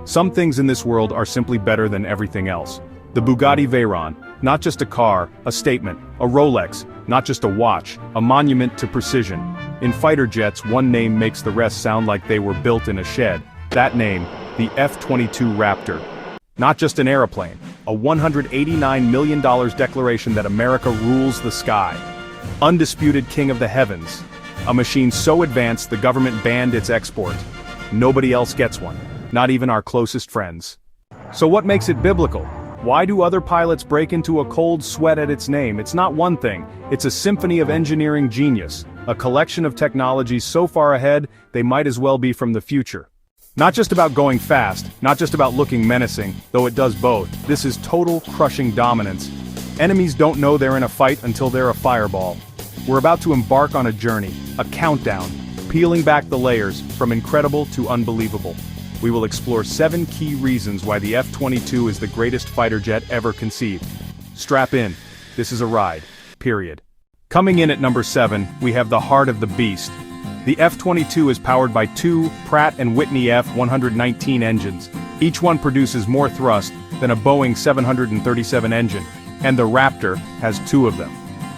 Some things in this world are simply better than everything else. The Bugatti Veyron, not just a car, a statement. A Rolex, not just a watch, a monument to precision. In fighter jets, one name makes the rest sound like they were built in a shed. That name, the F-22 Raptor. Not just an airplane, a $189 million declaration that America rules the sky. Undisputed king of the heavens. A machine so advanced the government banned its export. Nobody else gets one, not even our closest friends. So what makes it biblical? Why do other pilots break into a cold sweat at its name? It's not one thing, it's a symphony of engineering genius, a collection of technologies so far ahead, they might as well be from the future. Not just about going fast, not just about looking menacing, though it does both. This is total, crushing dominance. Enemies don't know they're in a fight until they're a fireball. We're about to embark on a journey, a countdown, peeling back the layers, from incredible to unbelievable. We will explore 7 key reasons why the F-22 is the greatest fighter jet ever conceived. Strap in. This is a ride. Period. Coming in at number 7, we have the heart of the beast. The F-22 is powered by 2 Pratt & Whitney F-119 engines. Each one produces more thrust than a Boeing 737 engine, and the Raptor has 2 of them.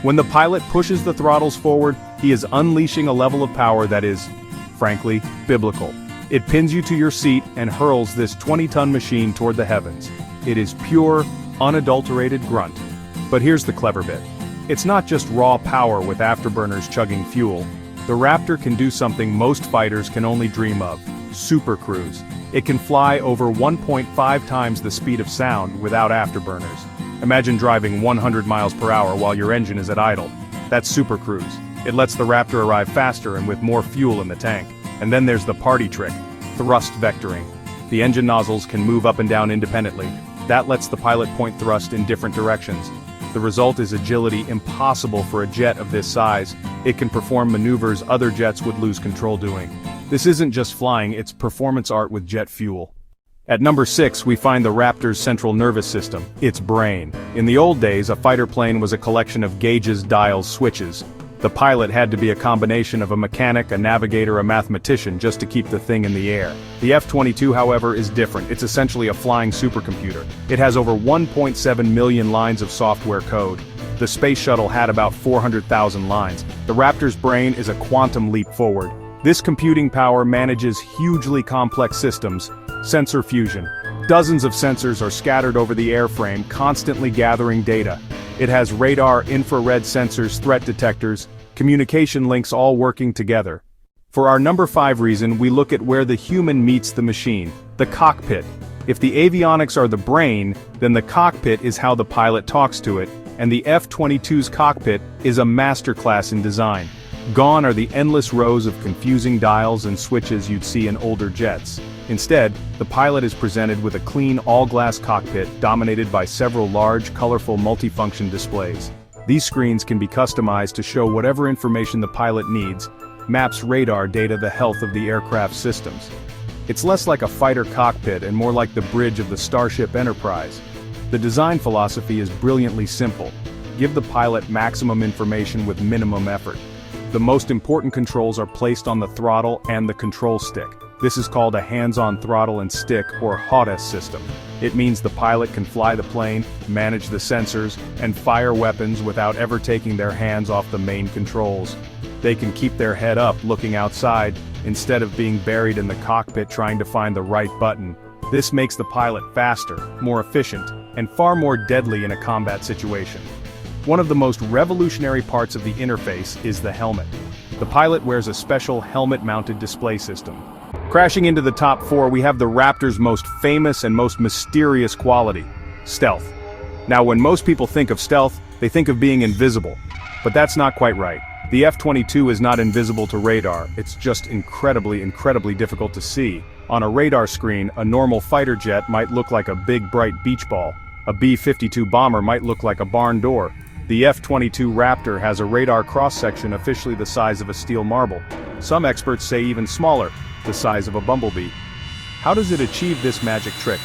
When the pilot pushes the throttles forward, he is unleashing a level of power that is, frankly, biblical. It pins you to your seat and hurls this 20-ton machine toward the heavens. It is pure, unadulterated grunt. But here's the clever bit. It's not just raw power with afterburners chugging fuel. The Raptor can do something most fighters can only dream of: supercruise. It can fly over 1.5 times the speed of sound without afterburners. Imagine driving 100 miles per hour while your engine is at idle. That's supercruise. It lets the Raptor arrive faster and with more fuel in the tank. And then there's the party trick: thrust vectoring. The engine nozzles can move up and down independently. That lets the pilot point thrust in different directions. The result is agility impossible for a jet of this size. It can perform maneuvers other jets would lose control doing. This isn't just flying, it's performance art with jet fuel. At number 6, we find the Raptor's central nervous system, its brain. In the old days, a fighter plane was a collection of gauges, dials, switches. The pilot had to be a combination of a mechanic, a navigator, a mathematician just to keep the thing in the air. The F-22, however, is different. It's essentially a flying supercomputer. It has over 1.7 million lines of software code. The space shuttle had about 400,000 lines. The Raptor's brain is a quantum leap forward. This computing power manages hugely complex systems. Sensor fusion. Dozens of sensors are scattered over the airframe, constantly gathering data. It has radar, infrared sensors, threat detectors, communication links all working together. For our number 5 reason, we look at where the human meets the machine, the cockpit. If the avionics are the brain, then the cockpit is how the pilot talks to it, and the F-22's cockpit is a masterclass in design. Gone are the endless rows of confusing dials and switches you'd see in older jets. Instead, the pilot is presented with a clean all-glass cockpit dominated by several large, colorful multifunction displays. These screens can be customized to show whatever information the pilot needs, maps radar data the health of the aircraft systems. It's less like a fighter cockpit and more like the bridge of the Starship Enterprise. The design philosophy is brilliantly simple. Give the pilot maximum information with minimum effort. The most important controls are placed on the throttle and the control stick. This is called a hands-on throttle and stick, or HOTS system. It means the pilot can fly the plane, manage the sensors, and fire weapons without ever taking their hands off the main controls. They can keep their head up looking outside, instead of being buried in the cockpit trying to find the right button. This makes the pilot faster, more efficient, and far more deadly in a combat situation. One of the most revolutionary parts of the interface is the helmet. The pilot wears a special helmet-mounted display system. Crashing into the top 4, we have the Raptor's most famous and most mysterious quality: stealth. Now, when most people think of stealth, they think of being invisible. But that's not quite right. The F-22 is not invisible to radar, it's just incredibly difficult to see. On a radar screen, a normal fighter jet might look like a big bright beach ball. A B-52 bomber might look like a barn door. The F-22 Raptor has a radar cross-section officially the size of a steel marble. Some experts say even smaller, the size of a bumblebee. How does it achieve this magic trick?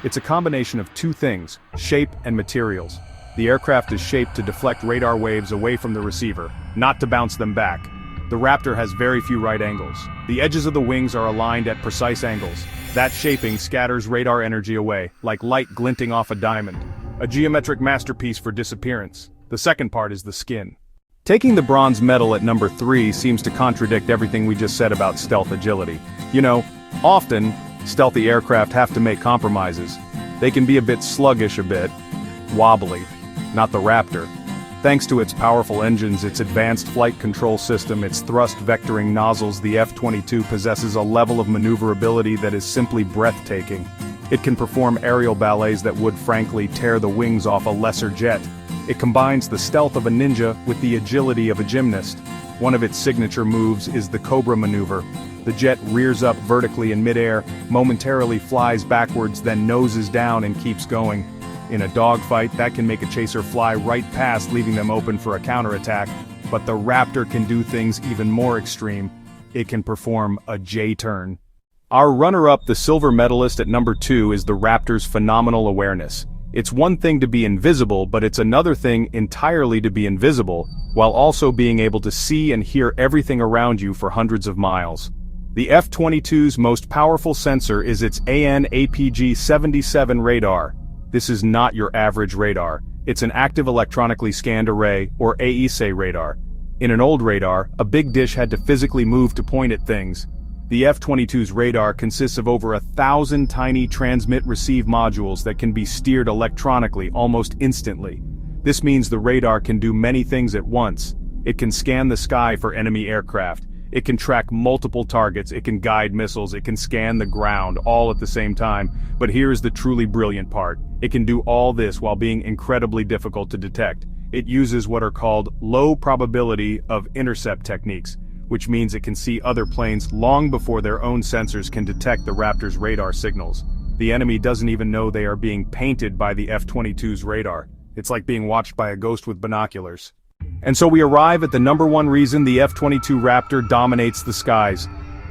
It's a combination of 2 things: shape and materials. The aircraft is shaped to deflect radar waves away from the receiver, not to bounce them back. The Raptor has very few right angles. The edges of the wings are aligned at precise angles. That shaping scatters radar energy away, like light glinting off a diamond. A geometric masterpiece for disappearance. The second part is the skin. Taking the bronze medal at number 3 seems to contradict everything we just said about stealth agility. You know, often, stealthy aircraft have to make compromises. They can be a bit sluggish, a bit wobbly. Not the Raptor. Thanks to its powerful engines, its advanced flight control system, its thrust vectoring nozzles, the F-22 possesses a level of maneuverability that is simply breathtaking. It can perform aerial ballets that would frankly tear the wings off a lesser jet. It combines the stealth of a ninja with the agility of a gymnast. One of its signature moves is the Cobra maneuver. The jet rears up vertically in midair, momentarily flies backwards, then noses down and keeps going. In a dogfight, that can make a chaser fly right past, leaving them open for a counterattack. But the Raptor can do things even more extreme. It can perform a J-turn. Our runner-up, the silver medalist at number 2, is the Raptor's phenomenal awareness. It's one thing to be invisible, but it's another thing entirely to be invisible, while also being able to see and hear everything around you for hundreds of miles. The F-22's most powerful sensor is its AN/APG-77 radar. This is not your average radar. It's an active electronically scanned array, or AESA radar. In an old radar, a big dish had to physically move to point at things. The F-22's radar consists of over 1,000 tiny transmit-receive modules that can be steered electronically almost instantly. This means the radar can do many things at once. It can scan the sky for enemy aircraft. It can track multiple targets, it can guide missiles, it can scan the ground, all at the same time. But here's the truly brilliant part. It can do all this while being incredibly difficult to detect. It uses what are called low probability of intercept techniques, which means it can see other planes long before their own sensors can detect the Raptor's radar signals. The enemy doesn't even know they are being painted by the F-22's radar. It's like being watched by a ghost with binoculars. And so we arrive at the number 1 reason the F-22 Raptor dominates the skies.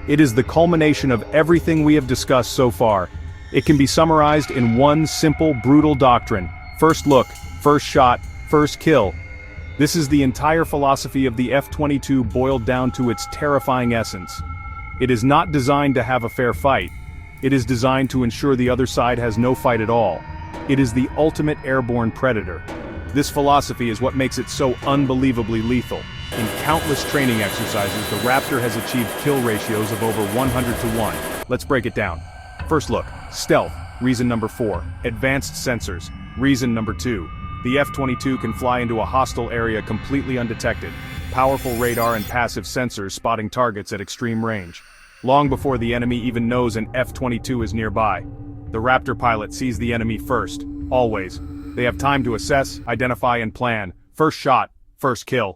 It is the culmination of everything we have discussed so far. It can be summarized in one simple, brutal doctrine. First look, first shot, first kill. This is the entire philosophy of the F-22 boiled down to its terrifying essence. It is not designed to have a fair fight. It is designed to ensure the other side has no fight at all. It is the ultimate airborne predator. This philosophy is what makes it so unbelievably lethal. In countless training exercises, the Raptor has achieved kill ratios of over 100 to 1. Let's break it down. First look, stealth, reason number 4. Advanced sensors, reason number 2. The F-22 can fly into a hostile area completely undetected. Powerful radar and passive sensors spotting targets at extreme range. Long before the enemy even knows an F-22 is nearby. The Raptor pilot sees the enemy first, always. They have time to assess, identify and plan. First shot, first kill.